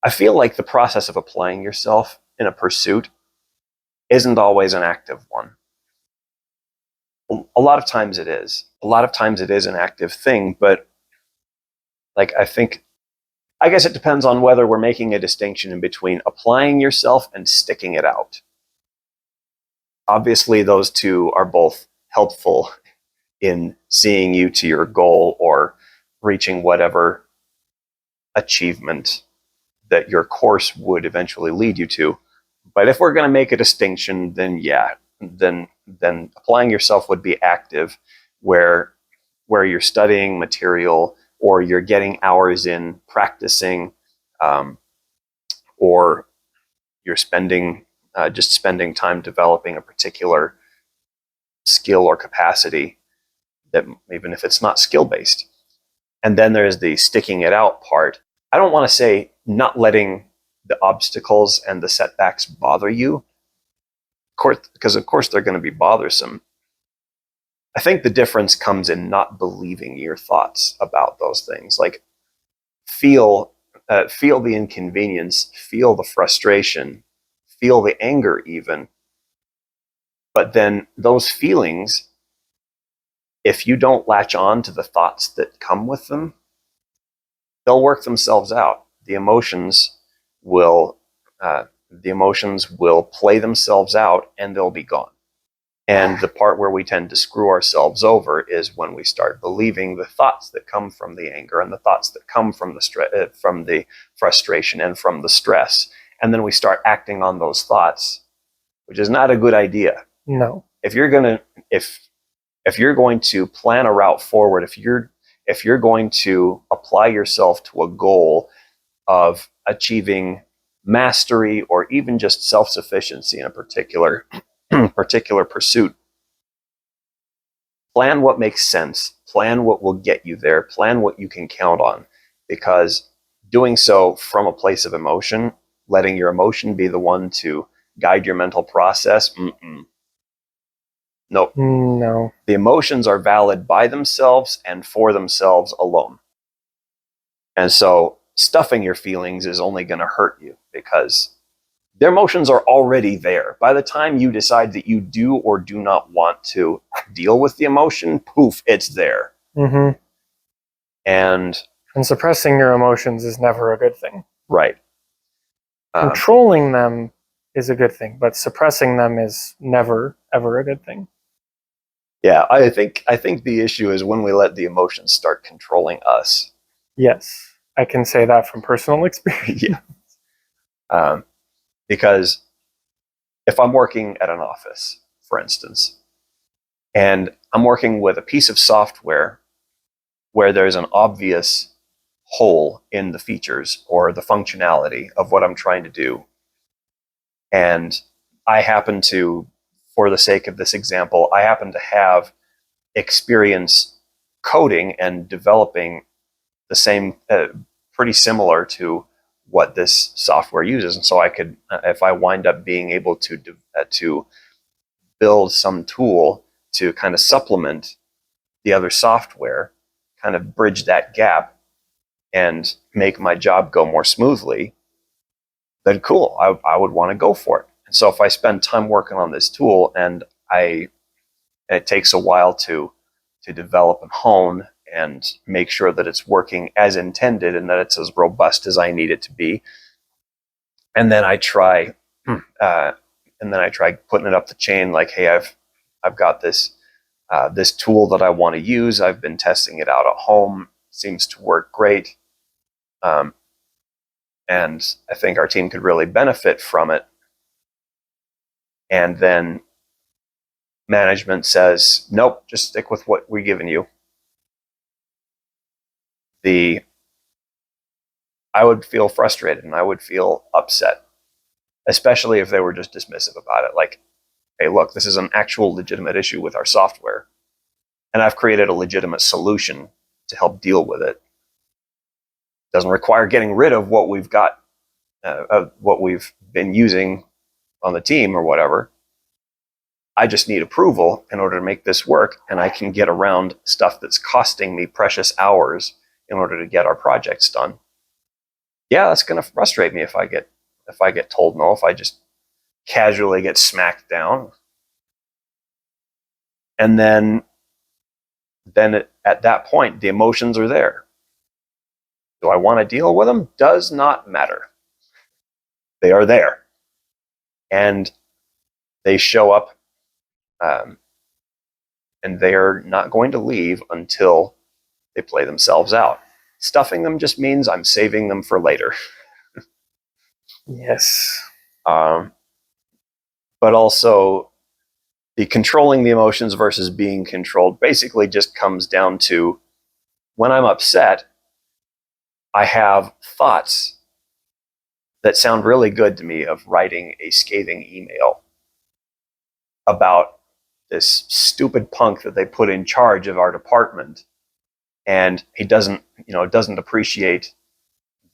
I feel like the process of applying yourself in a pursuit isn't always an active one. A lot of times it is. A lot of times it is an active thing, but like I guess it depends on whether we're making a distinction in between applying yourself and sticking it out. Obviously, those two are both helpful in seeing you to your goal or reaching whatever achievement that your course would eventually lead you to. But if we're going to make a distinction, then yeah, then applying yourself would be active, where you're studying material or you're getting hours in practicing, or you're just spending time developing a particular skill or capacity, that even if it's not skill based. And then there's the sticking it out part. I don't want to say not letting the obstacles and the setbacks bother you, because of course they're going to be bothersome. I think the difference comes in not believing your thoughts about those things. Like feel the inconvenience, feel the frustration, feel the anger even. But then those feelings, if you don't latch on to the thoughts that come with them, they'll work themselves out. The emotions will play themselves out and they'll be gone. And the part where we tend to screw ourselves over is when we start believing the thoughts that come from the anger and the thoughts that come from the frustration and from the stress. And then we start acting on those thoughts, which is not a good idea. No. If you're going to plan a route forward, if you're going to apply yourself to a goal of achieving mastery or even just self-sufficiency in a particular pursuit, plan what makes sense, plan what will get you there, plan what you can count on, because doing so from a place of emotion, letting your emotion be the one to guide your mental process, no. The emotions are valid by themselves and for themselves alone. And so stuffing your feelings is only going to hurt you, because their emotions are already there. By the time you decide that you do or do not want to deal with the emotion, poof, it's there. Mm-hmm. And suppressing your emotions is never a good thing. Right. Controlling them is a good thing, but suppressing them is never, ever a good thing. Yeah, I think the issue is when we let the emotions start controlling us. Yes, I can say that from personal experience. Yeah. Because if I'm working at an office, for instance, and I'm working with a piece of software where there's an obvious hole in the features or the functionality of what I'm trying to do, and I happen to, for the sake of this example, I happen to have experience coding and developing the same, pretty similar to what this software uses. And so I could, if I wind up being able to build some tool to kind of supplement the other software, kind of bridge that gap and make my job go more smoothly, then cool, I would want to go for it. And so if I spend time working on this tool and it takes a while to develop and hone and make sure that it's working as intended and that it's as robust as I need it to be, and then I try putting it up the chain, like, hey, I've got this tool that I want to use. I've been testing it out at home. Seems to work great. And I think our team could really benefit from it. And then management says, nope, just stick with what we're giving you. I would feel frustrated and I would feel upset, especially if they were just dismissive about it. Like, hey, look, this is an actual legitimate issue with our software, and I've created a legitimate solution to help deal with it. Doesn't require getting rid of what we've got, what we've been using on the team or whatever. I just need approval in order to make this work, and I can get around stuff that's costing me precious hours in order to get our projects done. yeah, that's going to frustrate me if I get told no, if I just casually get smacked down. And then at that point, the emotions are there. Do I want to deal with them? Does not matter. They are there. And they show up, and they are not going to leave until they play themselves out. Stuffing them just means I'm saving them for later. Yes. But also, the controlling the emotions versus being controlled basically just comes down to when I'm upset, I have thoughts that sound really good to me of writing a scathing email about this stupid punk that they put in charge of our department, and he doesn't appreciate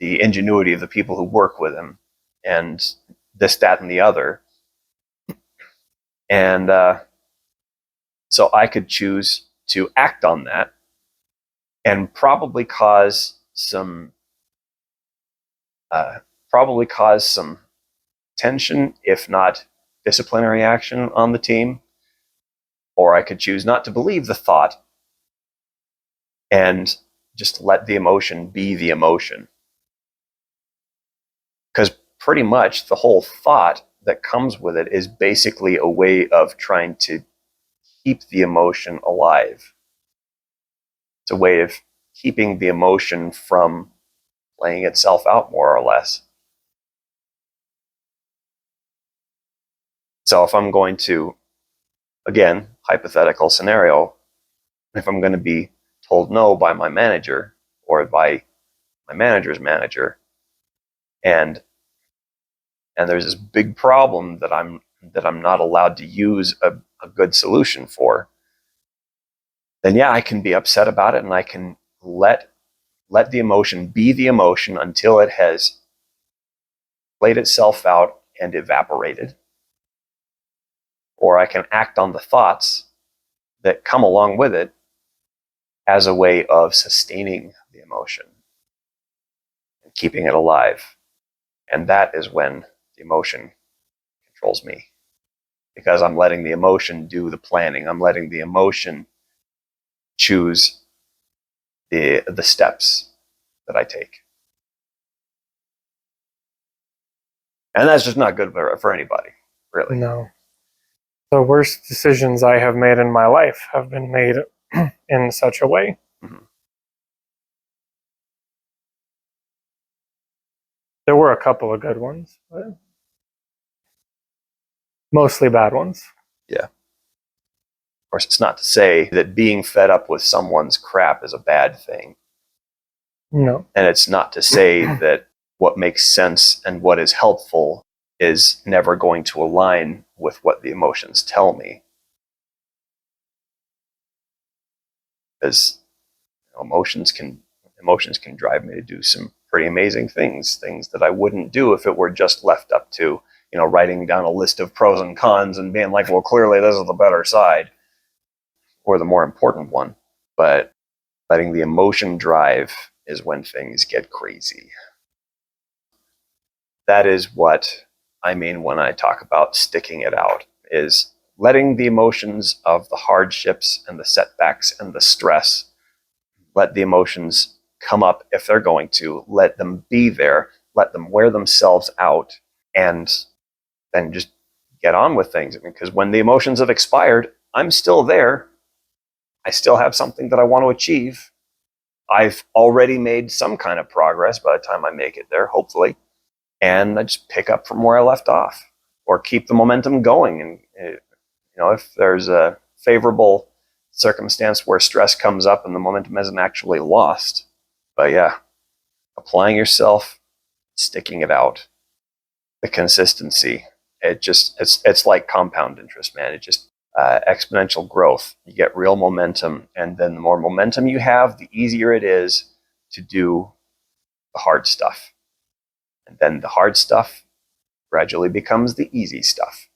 the ingenuity of the people who work with him, and this, that, and the other. And so I could choose to act on that and probably cause some tension, if not disciplinary action on the team. Or I could choose not to believe the thought and just let the emotion be the emotion. Because pretty much the whole thought that comes with it is basically a way of trying to keep the emotion alive. It's a way of keeping the emotion from playing itself out, more or less. So if I'm going to, again, hypothetical scenario, if I'm going to be told no by my manager or by my manager's manager, and there's this big problem that I'm not allowed to use a good solution for, then yeah, I can be upset about it, and I can let the emotion be the emotion until it has played itself out and evaporated. Or I can act on the thoughts that come along with it as a way of sustaining the emotion and keeping it alive. And that is when the emotion controls me, because I'm letting the emotion do the planning. I'm letting the emotion choose the steps that I take. And that's just not good for anybody, really. No. The worst decisions I have made in my life have been made in such a way. Mm-hmm. There were a couple of good ones, but mostly bad ones. Yeah. Of course, it's not to say that being fed up with someone's crap is a bad thing. No. And it's not to say that what makes sense and what is helpful is never going to align with what the emotions tell me. Because emotions can drive me to do some pretty amazing things that I wouldn't do if it were just left up to, writing down a list of pros and cons and being like, well, clearly this is the better side, or the more important one. But letting the emotion drive is when things get crazy. That is what I mean when I talk about sticking it out, is letting the emotions of the hardships and the setbacks and the stress, let the emotions come up if they're going to, let them be there, let them wear themselves out, and then just get on with things. Because when the emotions have expired, I'm still there. I still have something that I want to achieve. I've already made some kind of progress by the time I make it there, hopefully. And I just pick up from where I left off, or keep the momentum going. And if there's a favorable circumstance where stress comes up and the momentum isn't actually lost. But yeah, applying yourself, sticking it out, the consistency. It's like compound interest, man. It just exponential growth. You get real momentum, and then the more momentum you have, the easier it is to do the hard stuff. And then the hard stuff gradually becomes the easy stuff.